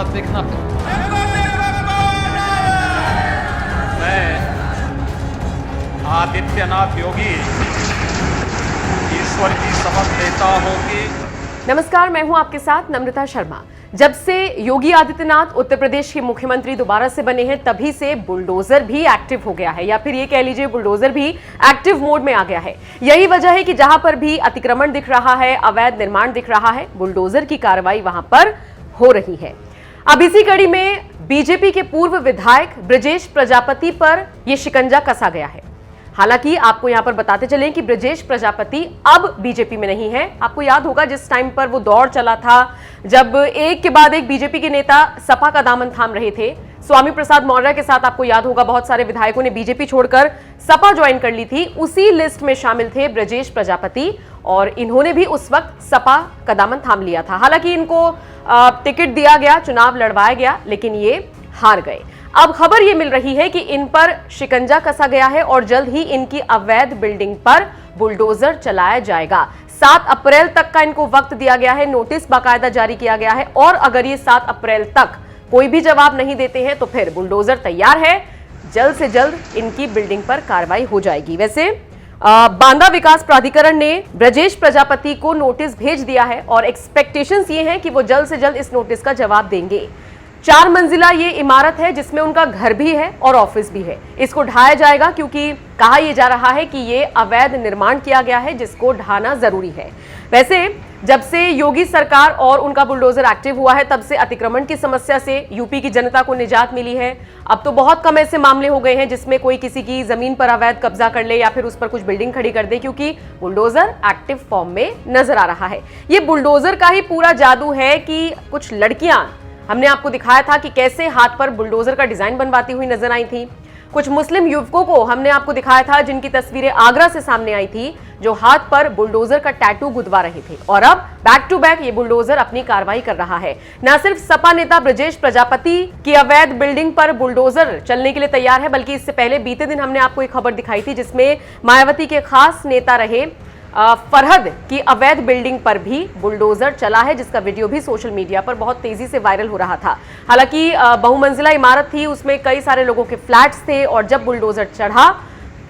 थोड़ा देखना। मैं आदित्यनाथ योगी ईश्वर की शपथ लेता हूं कि नमस्कार, मैं हूं आपके साथ नम्रता शर्मा। जब से योगी आदित्यनाथ उत्तर प्रदेश के मुख्यमंत्री दोबारा से बने हैं, तभी से बुलडोजर भी एक्टिव हो गया है, या फिर ये कह लीजिए बुलडोजर भी एक्टिव मोड में आ गया है। यही वजह है कि जहां पर भी अतिक्रमण दिख रहा है, अवैध निर्माण दिख रहा है, बुलडोजर की कार्रवाई वहां पर हो रही है। अब इसी कड़ी में बीजेपी के पूर्व विधायक ब्रजेश प्रजापति पर यह शिकंजा कसा गया है। हालांकि आपको यहां पर बताते चलें कि ब्रजेश प्रजापति अब बीजेपी में नहीं है। आपको याद होगा जिस टाइम पर वो दौर चला था, जब एक के बाद एक बीजेपी के नेता सपा का दामन थाम रहे थे। स्वामी प्रसाद मौर्य के साथ आपको याद होगा बहुत सारे विधायकों ने बीजेपी छोड़कर सपा ज्वाइन कर ली थी। उसी लिस्ट में शामिल थे ब्रजेश प्रजापति, और इन्होंने भी उस वक्त सपा का दामन थाम लिया था। हालांकि इनको टिकट दिया गया, चुनाव लड़वाया गया, लेकिन ये हार गए। अब खबर यह मिल रही है कि इन पर शिकंजा कसा गया है और जल्द ही इनकी अवैध बिल्डिंग पर बुलडोजर चलाया जाएगा। 7 अप्रैल तक का इनको वक्त दिया गया है, नोटिस बाकायदा जारी किया गया है, और अगर ये 7 अप्रैल तक कोई भी जवाब नहीं देते हैं तो फिर बुलडोजर तैयार है। जल्द से जल्द इनकी बिल्डिंग पर कार्रवाई हो जाएगी। वैसे बांदा विकास प्राधिकरण ने ब्रजेश प्रजापति को नोटिस भेज दिया है और एक्सपेक्टेशंस ये हैं कि वो जल्द से जल्द इस नोटिस का जवाब देंगे। 4 मंजिला ये इमारत है जिसमें उनका घर भी है और ऑफिस भी है। इसको ढाया जाएगा क्योंकि कहा यह जा रहा है कि ये अवैध निर्माण किया गया है, जिसको ढाना जरूरी है। वैसे जब से योगी सरकार और उनका बुलडोजर एक्टिव हुआ है, तब से अतिक्रमण की समस्या से यूपी की जनता को निजात मिली है। अब तो बहुत कम ऐसे मामले हो गए हैं जिसमें कोई किसी की जमीन पर अवैध कब्जा कर ले या फिर उस पर कुछ बिल्डिंग खड़ी कर दे, क्योंकि बुलडोजर एक्टिव फॉर्म में नजर आ रहा है। ये बुलडोजर का ही पूरा जादू है कि कुछ लड़कियां, हमने आपको दिखाया था कि कैसे हाथ पर बुलडोजर का डिजाइन बनवाती हुई नजर आई थी। कुछ मुस्लिम युवकों को हमने आपको दिखाया था जिनकी तस्वीरें आगरा से सामने आई थी, जो हाथ पर बुलडोजर का टैटू गुदवा रहे थे। और अब बैक टू बैक ये बुलडोजर अपनी कार्रवाई कर रहा है। न सिर्फ सपा नेता ब्रजेश प्रजापति की अवैध बिल्डिंग पर बुलडोजर चलने के लिए तैयार है, बल्कि इससे पहले बीते दिन हमने आपको एक खबर दिखाई थी जिसमें मायावती के खास नेता रहे फरहद की अवैध बिल्डिंग पर भी बुलडोजर चला है, जिसका वीडियो भी सोशल मीडिया पर बहुत तेजी से वायरल हो रहा था। हालांकि बहुमंजिला इमारत थी, उसमें कई सारे लोगों के फ्लैट्स थे, और जब बुलडोजर चढ़ा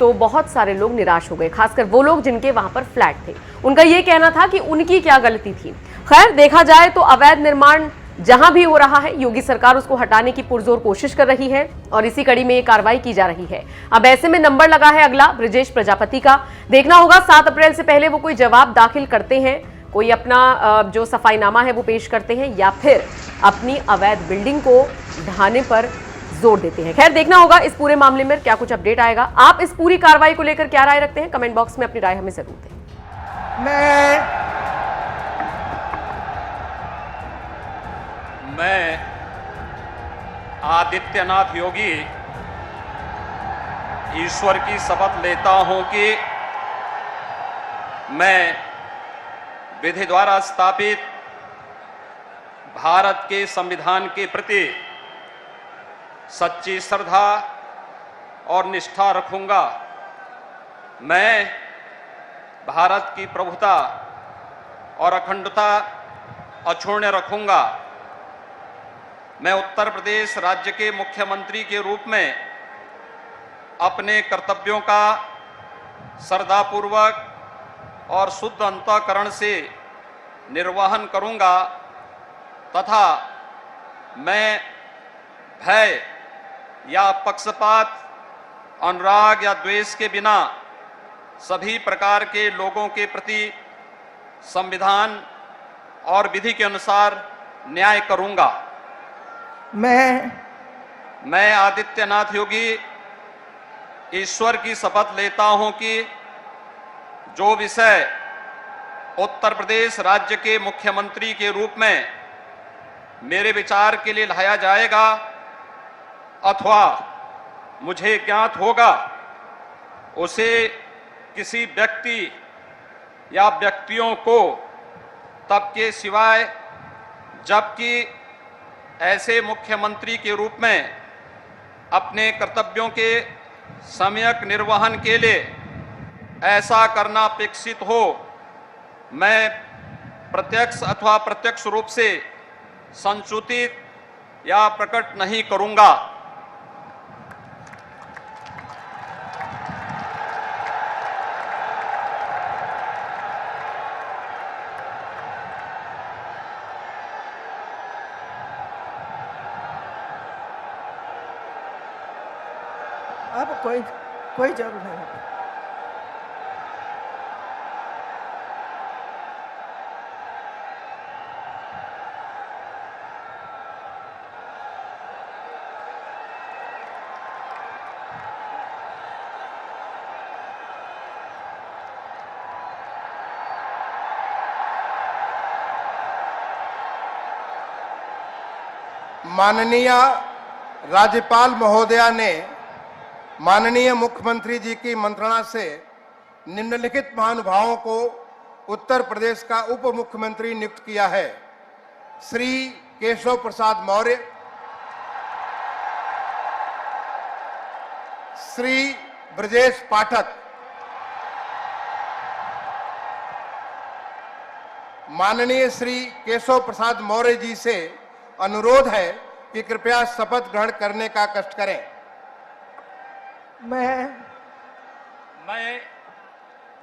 तो बहुत सारे लोग निराश हो गए, खासकर वो लोग जिनके वहां पर फ्लैट थे। उनका यह कहना था कि उनकी क्या गलती थी। खैर, देखा जाए तो अवैध निर्माण जहां भी हो रहा है, योगी सरकार उसको हटाने की पुरजोर कोशिश कर रही है और इसी कड़ी में ये कार्रवाई की जा रही है। अब ऐसे में नंबर लगा है अगला ब्रजेश प्रजापति का। देखना होगा 7 अप्रैल से पहले वो कोई जवाब दाखिल करते हैं, कोई अपना जो सफाईनामा है वो पेश करते हैं, या फिर अपनी अवैध बिल्डिंग को ढाने पर जोर देते हैं। खैर, देखना होगा इस पूरे मामले में क्या कुछ अपडेट आएगा। आप इस पूरी कार्रवाई को लेकर क्या राय रखते हैं? कमेंट बॉक्स में अपनी राय हमें जरूर दें। मैं आदित्यनाथ योगी ईश्वर की शपथ लेता हूं कि मैं विधि द्वारा स्थापित भारत के संविधान के प्रति सच्ची श्रद्धा और निष्ठा रखूंगा। मैं भारत की प्रभुता और अखंडता अक्षुण्ण रखूंगा। मैं उत्तर प्रदेश राज्य के मुख्यमंत्री के रूप में अपने कर्तव्यों का श्रद्धापूर्वक और शुद्ध अंतःकरण से निर्वहन करूंगा, तथा मैं भय या पक्षपात, अनुराग या द्वेष के बिना सभी प्रकार के लोगों के प्रति संविधान और विधि के अनुसार न्याय करूंगा। मैं आदित्यनाथ योगी ईश्वर की शपथ लेता हूं कि जो विषय उत्तर प्रदेश राज्य के मुख्यमंत्री के रूप में मेरे विचार के लिए लाया जाएगा अथवा मुझे ज्ञात होगा, उसे किसी व्यक्ति या व्यक्तियों को तब के सिवाय जबकि ऐसे मुख्यमंत्री के रूप में अपने कर्तव्यों के सम्यक निर्वहन के लिए ऐसा करना अपेक्षित हो, मैं प्रत्यक्ष अथवा प्रत्यक्ष रूप से संसूचित या प्रकट नहीं करूंगा। अब कोई जरूरत नहीं है। माननीय राज्यपाल महोदया ने माननीय मुख्यमंत्री जी की मंत्रणा से निम्नलिखित महानुभावों को उत्तर प्रदेश का उप मुख्यमंत्री नियुक्त किया है। श्री केशव प्रसाद मौर्य, श्री ब्रजेश पाठक। माननीय श्री केशव प्रसाद मौर्य जी से अनुरोध है कि कृपया शपथ ग्रहण करने का कष्ट करें। मैं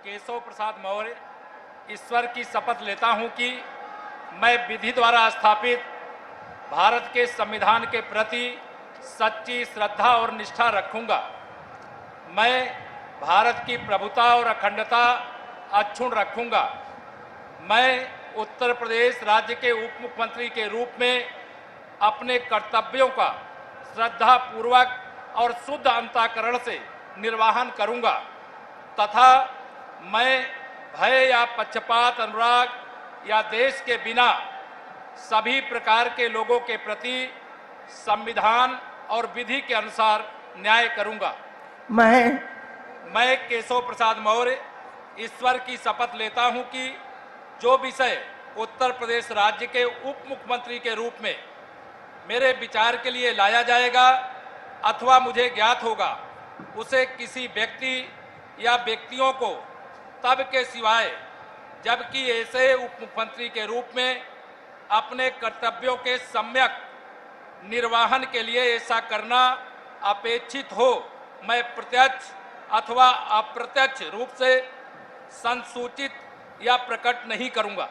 केशव प्रसाद मौर्य ईश्वर की शपथ लेता हूं कि मैं विधि द्वारा स्थापित भारत के संविधान के प्रति सच्ची श्रद्धा और निष्ठा रखूंगा। मैं भारत की प्रभुता और अखंडता अक्षुण्ण रखूंगा। मैं उत्तर प्रदेश राज्य के उप मुख्यमंत्री के रूप में अपने कर्तव्यों का श्रद्धा पूर्वक और शुद्ध अंतःकरण से निर्वहन करूंगा तथा मैं भय या पक्षपात, अनुराग या देश के बिना सभी प्रकार के लोगों के प्रति संविधान और विधि के अनुसार न्याय करूंगा। मैं केशव प्रसाद मौर्य ईश्वर की शपथ लेता हूं कि जो विषय उत्तर प्रदेश राज्य के उप मुख्यमंत्री के रूप में मेरे विचार के लिए लाया जाएगा अथवा मुझे ज्ञात होगा, उसे किसी व्यक्ति या व्यक्तियों को तब के सिवाय जबकि ऐसे उप मुख्यमंत्री के रूप में अपने कर्तव्यों के सम्यक निर्वहन के लिए ऐसा करना अपेक्षित हो, मैं प्रत्यक्ष अथवा अप्रत्यक्ष रूप से संसूचित या प्रकट नहीं करूंगा।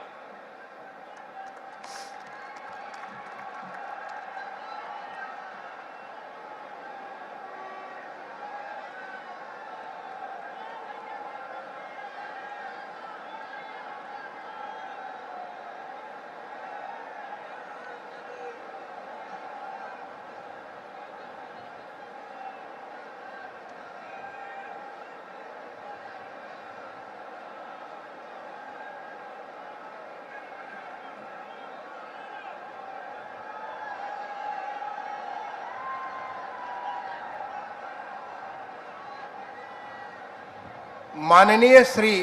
माननीय श्री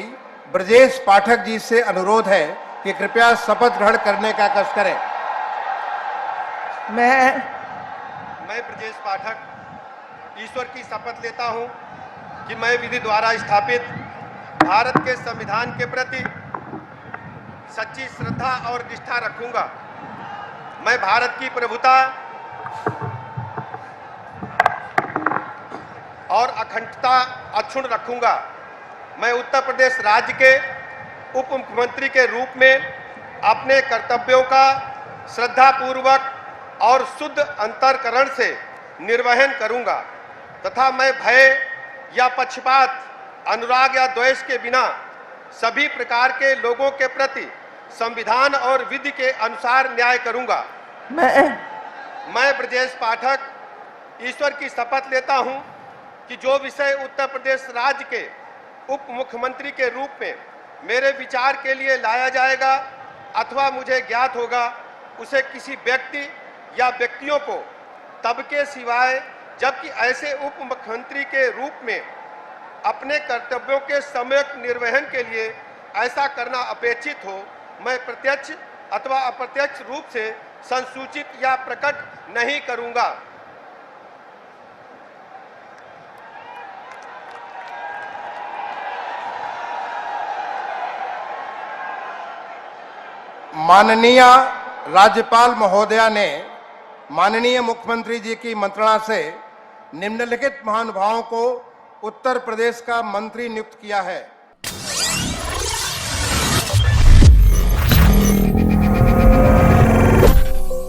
ब्रजेश पाठक जी से अनुरोध है कि कृपया शपथ ग्रहण करने का कष्ट करें। मैं ब्रजेश पाठक ईश्वर की शपथ लेता हूं कि मैं विधि द्वारा स्थापित भारत के संविधान के प्रति सच्ची श्रद्धा और निष्ठा रखूंगा। मैं भारत की प्रभुता और अखंडता अक्षुण्ण रखूंगा। मैं उत्तर प्रदेश राज्य के उप मुख्यमंत्री के रूप में अपने कर्तव्यों का श्रद्धापूर्वक और शुद्ध अंतःकरण से निर्वहन करूंगा तथा मैं भय या पक्षपात, अनुराग या द्वेष के बिना सभी प्रकार के लोगों के प्रति संविधान और विधि के अनुसार न्याय करूंगा। मैं ब्रजेश पाठक ईश्वर की शपथ लेता हूं कि जो विषय उत्तर प्रदेश राज्य के उप मुख्यमंत्री के रूप में मेरे विचार के लिए लाया जाएगा अथवा मुझे ज्ञात होगा, उसे किसी व्यक्ति या व्यक्तियों को तब के सिवाय जबकि ऐसे उप मुख्यमंत्री के रूप में अपने कर्तव्यों के सम्यक निर्वहन के लिए ऐसा करना अपेक्षित हो, मैं प्रत्यक्ष अथवा अप्रत्यक्ष रूप से संसूचित या प्रकट नहीं करूंगा। माननीय राज्यपाल महोदया ने माननीय मुख्यमंत्री जी की मंत्रणा से निम्नलिखित महानुभावों को उत्तर प्रदेश का मंत्री नियुक्त किया है।